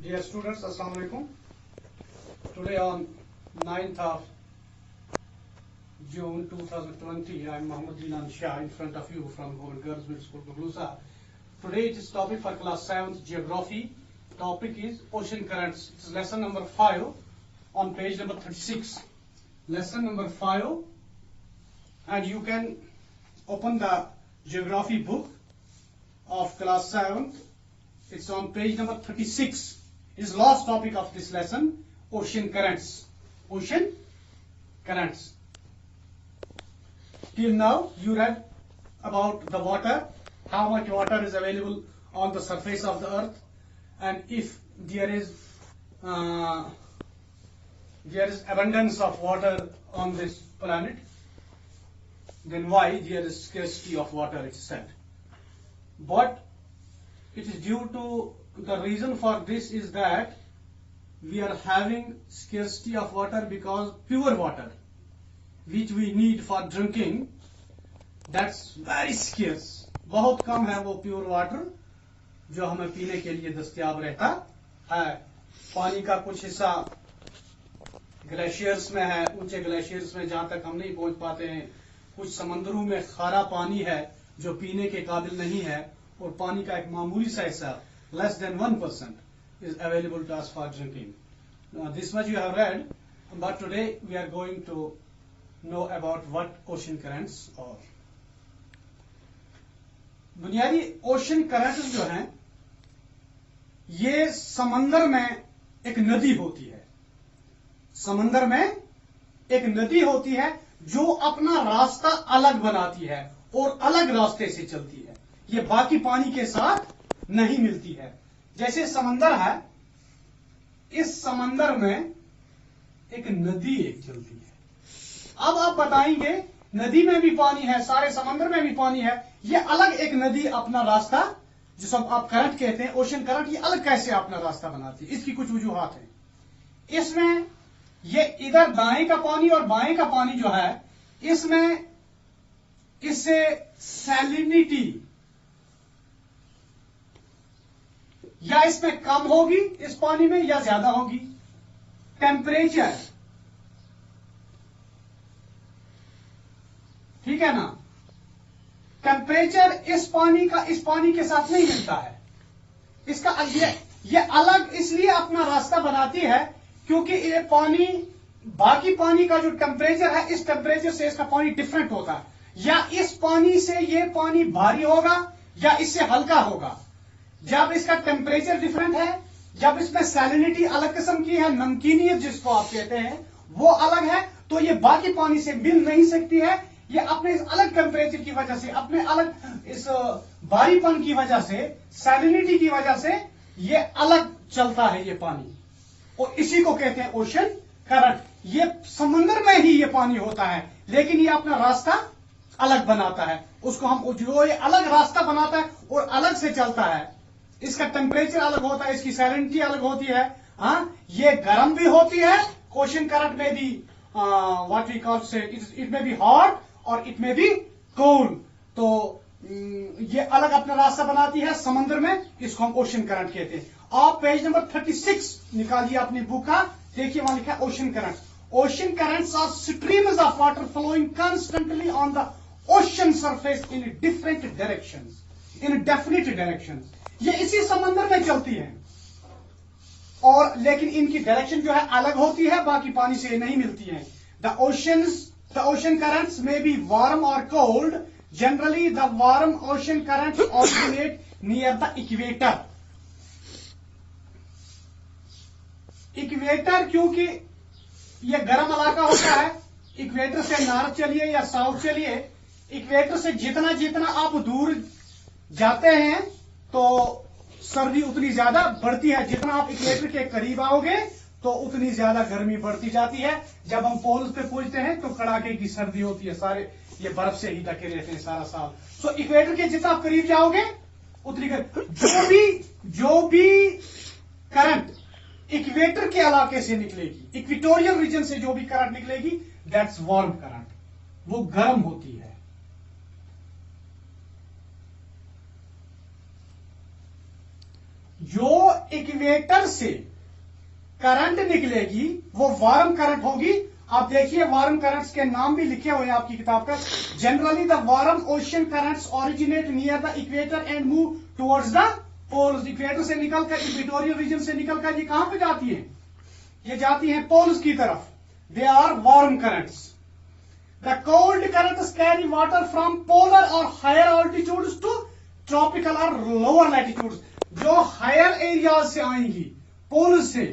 Dear students, Assalamu alaikum. Today on 9th of June 2020, I am Muhammad Jinan Shah in front of you from Government Girls Middle School, Gaglusa. Today it is topic for class 7th geography. Topic is ocean currents. It is lesson number 5 on page number 36. Lesson number 5, and you can open the geography book of class 7th. It's on page number 36. Is last topic of this lesson, ocean currents. Ocean currents. Till now you read about the water, how much water is available on the surface of the earth, and if there is abundance of water on this planet, then why there is scarcity of water, it is said. But it is due to the reason for this is that we are having scarcity of water because pure water which we need for drinking, that's very scarce. बहुत कम है वो pure water जो हमें पीने के लिए दस्तयाब रहता है. पानी का कुछ हिस्सा ग्लेशियर्स में है, ऊंचे ग्लेशियर्स में जहां तक हम नहीं पहुंच पाते हैं. कुछ समंदरों में खारा पानी है जो पीने के काबिल नहीं है, और पानी का एक मामूली सा हिस्सा less than 1% is available to us for drinking. This much you have read, but today we are going to know about what ocean currents are. बुनियादी ओशन करंट्स जो हैं, ये समंदर में एक नदी होती है. समंदर में एक नदी होती है जो अपना रास्ता अलग बनाती है और अलग रास्ते से चलती है. ये बाकी पानी के साथ नहीं मिलती है. जैसे समंदर है, इस समंदर में एक नदी चलती है. अब आप बताएंगे नदी में भी पानी है, सारे समंदर में भी पानी है, ये अलग एक नदी अपना रास्ता, जिसको आप करंट कहते हैं, ओशन करंट, ये अलग कैसे अपना रास्ता बनाती है? इसकी कुछ वजूहात हैं. इसमें ये इधर दाएं का पानी और बाएं का पानी जो है, इसमें इससे सैलिनिटी या इसमें कम होगी इस पानी में या ज्यादा होगी. टेम्परेचर, ठीक है ना, टेम्परेचर इस पानी के साथ नहीं मिलता है. इसका ये अलग इसलिए अपना रास्ता बनाती है क्योंकि ये पानी, बाकी पानी का जो टेम्परेचर है, इस टेम्परेचर से इसका पानी डिफरेंट होता है. या इस पानी से ये पानी भारी होगा या इससे हल्का होगा. जब इसका टेम्परेचर डिफरेंट है, जब इसमें सैलिनिटी अलग किस्म की है, नमकीनियत जिसको आप कहते हैं, वो अलग है, तो ये बाकी पानी से मिल नहीं सकती है. ये अपने इस अलग टेम्परेचर की वजह से, अपने अलग इस भारीपन की वजह से, सैलिनिटी की वजह से ये अलग चलता है ये पानी, और इसी को कहते हैं ओशन करंट. ये समंदर में ही ये पानी होता है, लेकिन ये अपना रास्ता अलग बनाता है. उसको हम, जो ये अलग रास्ता बनाता है और अलग से चलता है, इसका टेम्परेचर अलग होता है, इसकी सैलिनिटी अलग होती है. ये गर्म भी होती है. ओशन करंट में भी व्हाट वी कॉल से इट में बी हॉट और इट में बी कोल्ड. तो ये अलग अपना रास्ता बनाती है समंदर में, इसको हम ओशन करंट कहते हैं. आप पेज नंबर 36 निकालिए अपनी बुक का, देखिए वहां लिखा है ocean current. Ocean currents are streams of water flowing constantly on the ocean surface in different directions, in definite directions. ये इसी समंदर में चलती है, और लेकिन इनकी डायरेक्शन जो है अलग होती है, बाकी पानी से नहीं मिलती है. The ocean currents may be warm or cold. Generally, the warm ocean currents originate near the equator. Equator, क्योंकि ये गर्म इलाका होता है. इक्वेटर से नॉर्थ चलिए या साउथ चलिए, इक्वेटर से जितना जितना आप दूर जाते हैं तो सर्दी उतनी ज्यादा बढ़ती है. जितना आप इक्वेटर के करीब आओगे तो उतनी ज्यादा गर्मी बढ़ती जाती है. जब हम पोल्स पे पहुंचते हैं तो कड़ाके की सर्दी होती है, सारे ये बर्फ से ही ढके रहते हैं सारा साल. सो इक्वेटर के जितना आप करीब जाओगे उतनी जो भी करंट इक्वेटर के इलाके से निकलेगी, इक्वेटोरियल रीजन से जो भी करंट निकलेगी, दैट्स वार्म करंट, वो गर्म होती है. जो इक्वेटर से करंट निकलेगी वो वार्म करंट होगी। आप देखिए वार्म करंट्स के नाम भी लिखे हुए हैं आपकी किताब पर। Generally the warm ocean currents originate near the equator and move towards the poles. Equator से निकलकर इक्वेटोरियल रीजन से निकलकर ये कहां पे जाती है? ये जाती है पोल्स की तरफ। They are warm currents. The cold currents carry water from polar और हायर ऑल्टीट्यूड्स टू ट्रॉपिकल और लोअर लैटिट्यूड्स। जो हायर एरियाज से आएंगी पोल से,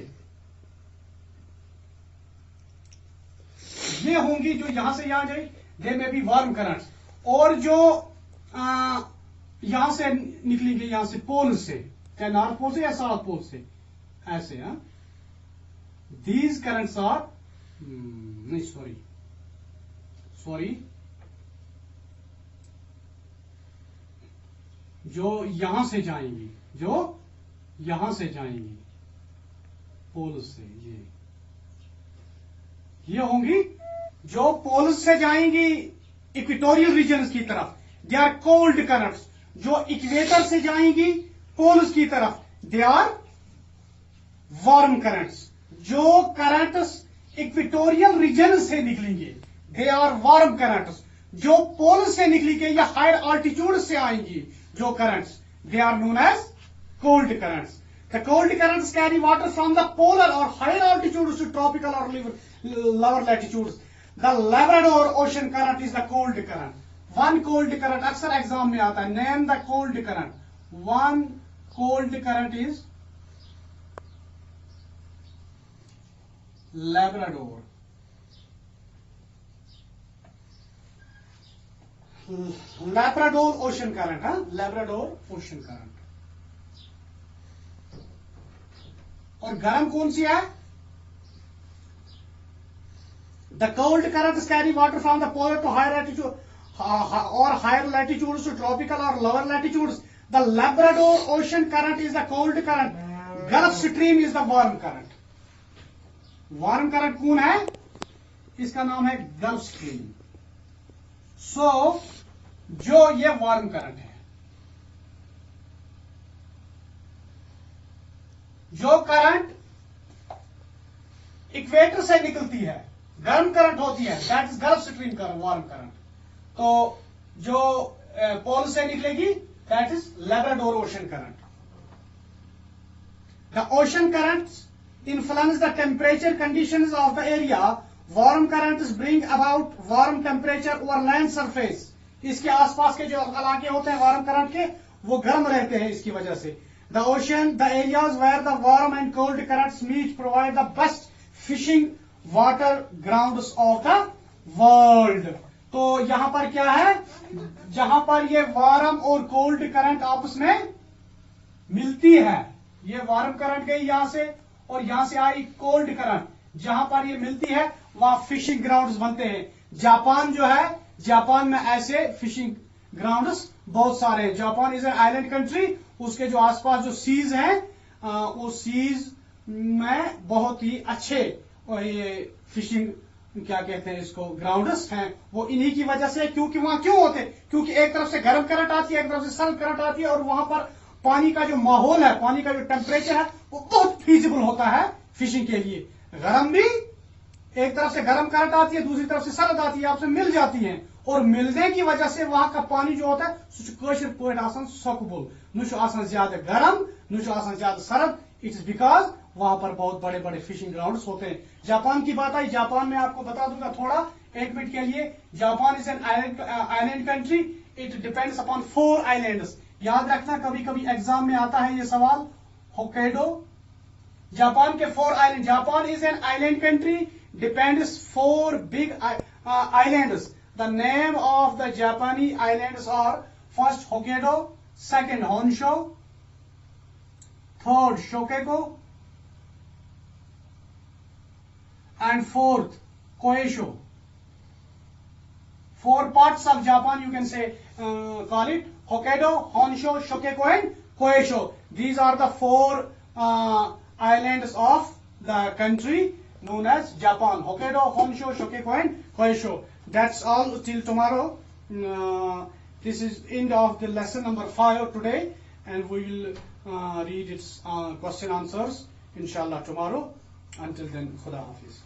ये होंगी जो यहां से यहां जाए, दे में बी वार्म करंट्स। और जो यहां से निकलेंगे, यहां से पोल से, चाहे नॉर्थ पोल से या साउथ पोल से, ऐसे दीज करंट्स आर नहीं सॉरी जो यहां से जाएंगी, जो यहां से जाएंगी पोल से, ये होंगी जो पोल से जाएंगी इक्वेटोरियल रीजन की तरफ, दे आर कोल्ड करंट्स। जो इक्वेटर से जाएंगी पोल्स की तरफ, दे आर वार्म करंट्स। जो करंट्स इक्वेटोरियल रीजन से निकलेंगे, दे आर वार्म करंट्स। जो पोल से निकलेंगे या हायर ऑल्टीट्यूड से आएंगी जो currents, they are known as cold currents. The cold currents carry water from the polar or higher altitudes to tropical or lower latitudes. The Labrador ocean current is the cold current. One cold current अक्सर exam में आता है. Name the cold current. One cold current is Labrador. Labrador ocean current, Labrador ocean current. और गर्म कौन सी है? The cold currents carry water from the polar to higher latitude और हायर लैटिट्यूड्स टू ट्रॉपिकल और lower latitudes. The Labrador ocean current is the cold current. Gulf Stream is the warm current. Warm current कौन है? इसका नाम है gulf stream. सो जो ये warm current है, जो करंट इक्वेटर से निकलती है, गर्म करंट होती है, that is gulf stream current, warm current. तो जो पोल से निकलेगी, that is Labrador ocean current. The ocean currents influence the temperature conditions of the area. Warm currents bring about warm temperature over land surface. इसके आसपास के जो इलाके होते हैं वार्म करंट के, वो गर्म रहते हैं इसकी वजह से। The ocean, the areas where the warm and cold currents meet provide the best fishing water grounds of the world. तो यहां पर क्या है? जहां पर ये वार्म और कोल्ड करंट आपस में मिलती है, ये वार्म करंट गई यहां से और यहां से आई कोल्ड करंट, जहां पर ये मिलती है वहां फिशिंग ग्राउंड्स बनते हैं। जापान जो है, जापान में ऐसे फिशिंग ग्राउंड्स बहुत सारे हैं। Japan is an island country. उसके जो आसपास जो सीज हैं, उस सीज में बहुत ही अच्छे ये फिशिंग क्या कहते हैं इसको, ग्राउंड्स हैं। वो इन्हीं की वजह से, क्योंकि वहां क्यों होते, क्योंकि एक तरफ से गर्म करंट आती है, एक तरफ से सर्द करंट आती है, और वहां पर पानी का जो माहौल है, पानी का जो टेम्परेचर है, वो बहुत फीजिबल होता है फिशिंग के लिए। गर्म भी, एक तरफ से गर्म करंट आती है, दूसरी तरफ से सर्द आती है, आपसे मिल जाती है, और मिलने की वजह से वहां का पानी जो होता है सकबुल, न ज्यादा गर्म, न ज्यादा सर्द। इट्स बिकॉज वहां पर बहुत बड़े बड़े फिशिंग ग्राउंड्स होते हैं। जापान की बात आई, जापान में आपको बता दूंगा थोड़ा, एक मिनट के लिए। Japan is an island country. It depends upon 4 islands. याद रखना, कभी कभी एग्जाम में आता है ये सवाल। होक्काइडो, जापान के 4 island. Japan is an island country, depends 4 big islands. The name of the Japanese islands are first Hokkaido, second Honshu, third Shokeko, and fourth Kyushu. 4 parts of Japan you can say, call it Hokkaido, Honshu, Shokeko, and Kyushu. These are the 4 islands of the country known as Japan. Hokkaido, Honshu, Shokeko, and Kyushu. That's all till tomorrow. This is end of the lesson number 5 today, and we will read its question answers inshallah tomorrow. Until then, Khuda Hafiz.